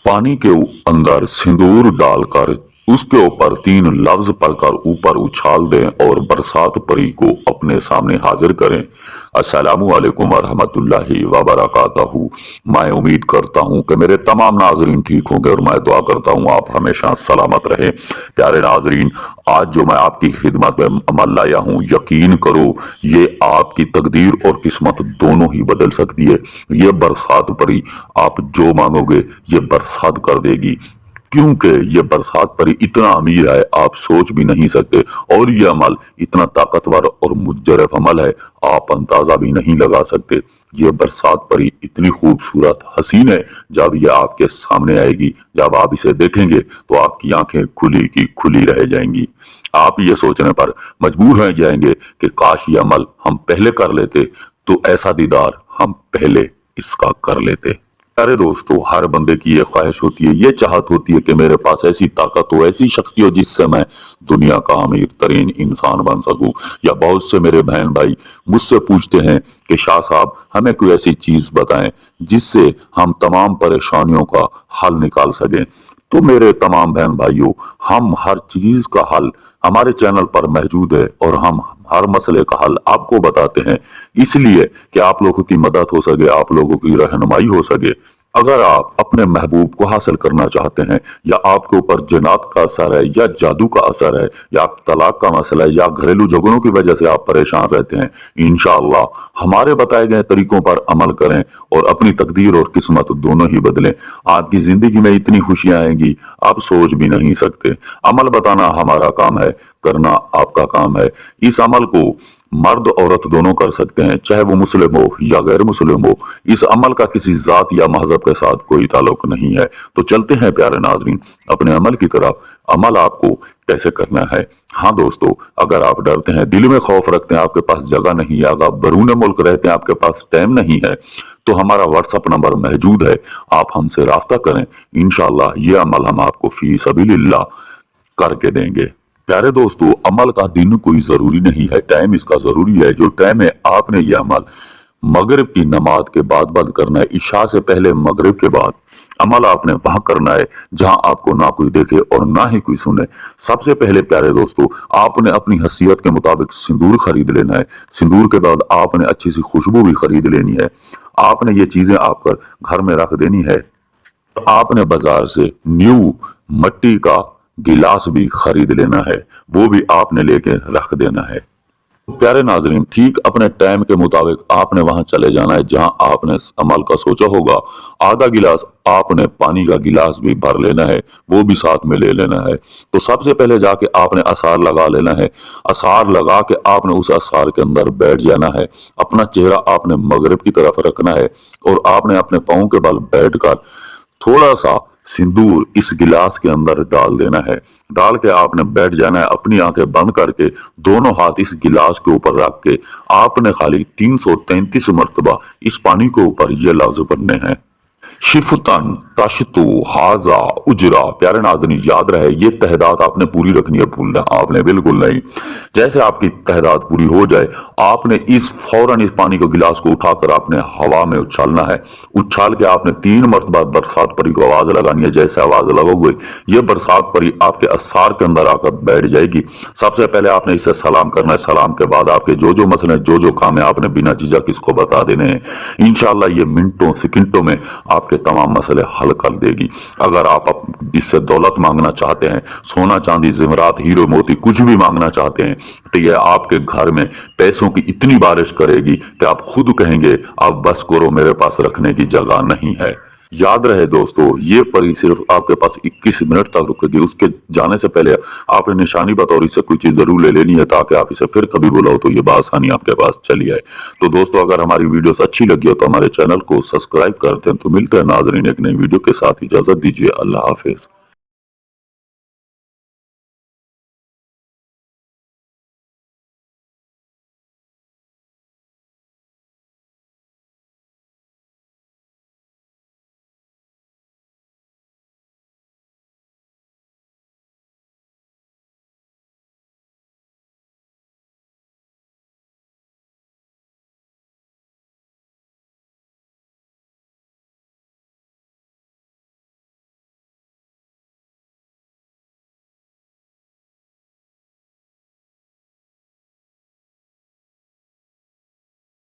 पानी के अंदर सिंदूर डालकर उसके ऊपर 3 लफ्ज पढ़कर ऊपर उछाल दें और बरसात परी को अपने सामने हाजिर करें। अस्सलामु अलैकुम वरहमतुल्लाहि वबरकातहू। मैं उम्मीद करता हूँ कि मेरे तमाम नाजरीन ठीक होंगे और मैं दुआ करता हूँ आप हमेशा सलामत रहें। प्यारे नाजरीन, आज जो मैं आपकी खिदमत में अमल लाया हूँ, यकीन करो ये आपकी तकदीर और किस्मत दोनों ही बदल सकती है। ये बरसात परी आप जो मांगोगे ये बरसात कर देगी, क्योंकि ये बरसात परी इतना अमीर है आप सोच भी नहीं सकते, और ये अमल इतना ताकतवर और मुजर्रफ अमल है आप अंदाजा भी नहीं लगा सकते। ये बरसात परी इतनी खूबसूरत हसीन है, जब ये आपके सामने आएगी, जब आप इसे देखेंगे तो आपकी आंखें खुली की खुली रह जाएंगी। आप ये सोचने पर मजबूर हो जाएंगे कि काश ये अमल हम पहले कर लेते, तो ऐसा दीदार हम पहले इसका कर लेते। अरे दोस्तों, हर बंदे की ये ख्वाहिश होती है, ये चाहत होती है कि मेरे पास ऐसी ताकत हो, ऐसी शक्ति हो जिससे मैं दुनिया का अमीर तरीन इंसान बन सकूं। या बहुत से मेरे बहन भाई मुझसे पूछते हैं कि शाह साहब हमें कोई ऐसी चीज बताएं जिससे हम तमाम परेशानियों का हल निकाल सकें। तो मेरे तमाम बहन भाइयों, हम हर चीज का हल हमारे चैनल पर मौजूद है और हम हर मसले का हल आपको बताते हैं, इसलिए कि आप लोगों की मदद हो सके, आप लोगों की रहनुमाई हो सके। अगर आप अपने महबूब को हासिल करना चाहते हैं, या आपके ऊपर जिन्नात का असर है, या जादू का असर है, या तलाक का मसला है, या घरेलू झगड़ों की वजह से आप परेशान रहते हैं, इंशाअल्लाह हमारे बताए गए तरीकों पर अमल करें और अपनी तकदीर और किस्मत दोनों ही बदलें। आपकी जिंदगी में इतनी खुशियां आएंगी आप सोच भी नहीं सकते। अमल बताना हमारा काम है, करना आपका काम है। इस अमल को मर्द औरत दोनों कर सकते हैं, चाहे वो मुस्लिम हो या गैर मुस्लिम हो। इस अमल का किसी जात या मजहब के साथ कोई ताल्लुक नहीं है। तो चलते हैं प्यारे नाजरीन अपने अमल की तरफ। अमल आपको कैसे करना है? हाँ दोस्तों, अगर आप डरते हैं, दिल में खौफ रखते हैं, आपके पास जगह नहीं है, अगर बरून मुल्क रहते हैं, आपके पास टाइम नहीं है, तो हमारा व्हाट्सएप नंबर मौजूद है, आप हमसे राब्ता करें। इंशाअल्लाह ये अमल हम आपको फी सबीलिल्लाह करके देंगे। प्यारे दोस्तों, अमल का दिन कोई जरूरी नहीं है, टाइम इसका जरूरी है। जो टाइम है आपने ये अमल मगरिब की नमाज के बाद बंद करना है, इशा से पहले मगरिब के बाद अमल आपने वहां करना है जहां आपको ना कोई देखे और ना ही कोई सुने। सबसे पहले प्यारे दोस्तों, आपने अपनी हैसियत के मुताबिक सिंदूर खरीद लेना है। सिंदूर के बाद आपने अच्छी सी खुशबू भी खरीद लेनी है। आपने ये चीजें आपकर घर में रख देनी है। आपने बाजार से न्यू मट्टी का गिलास भी खरीद लेना है, वो भी आपने लेके रख देना है। प्यारे नाजरीन, ठीक अपने टाइम के मुताबिक आपने वहां चले जाना है जहां आपने अमल का सोचा होगा। आधा गिलास आपने पानी का गिलास भी भर लेना है, वो भी साथ में ले लेना है। तो सबसे पहले जाके आपने असार लगा लेना है। असार लगा के आपने उस असार के अंदर बैठ जाना है। अपना चेहरा आपने मगरिब की तरफ रखना है और आपने अपने पाँव के बल बैठकर थोड़ा सा सिंदूर इस गिलास के अंदर डाल देना है। डाल के आपने बैठ जाना है, अपनी आंखें बंद करके दोनों हाथ इस गिलास के ऊपर रख के आपने खाली 333 मरतबा इस पानी के ऊपर ये लफ्ज पढ़ने हैं, शिफतन तशतु हाजा उजरा। प्यारे नाज़रीन, याद रहे ये तहदात आपने पूरी रखनी है, भूलना आपने बिल्कुल नहीं। जैसे आपकी तहदात पूरी हो जाए, आपने फौरन इस पानी के गिलास को उठाकर आपने हवा में उछालना है। उछाल के आपने 3 मरतबा बरसात परी को आवाज लगानी है। जैसे आवाज लगोगे ये बरसात परी आपके असार के अंदर आकर बैठ जाएगी। सबसे पहले आपने इसे सलाम करना है। सलाम के बाद आपके जो जो मसले जो काम है आपने बिना झिझक इसको बता देने हैं। इंशाअल्लाह ये मिनटों सेकंडों में आपके तमाम मसले हल कर देगी। अगर आप इससे दौलत मांगना चाहते हैं, सोना चांदी जेवरात हीरो मोती कुछ भी मांगना चाहते हैं, तो ये आपके घर में पैसों की इतनी बारिश करेगी कि आप खुद कहेंगे अब बस करो, मेरे पास रखने की जगह नहीं है। याद रहे दोस्तों, ये परी सिर्फ आपके पास 21 मिनट तक रुकेगी। उसके जाने से पहले आपने निशानी बतौर इससे कोई चीज जरूर ले लेनी है, ताकि आप इसे फिर कभी बुलाओ तो ये बासानी आपके पास चली आए। तो दोस्तों, अगर हमारी वीडियोस अच्छी लगी हो तो हमारे चैनल को सब्सक्राइब करते हैं। तो मिलते हैं नाजरीन एक नई वीडियो के साथ, इजाजत दीजिए, अल्लाह हाफिज।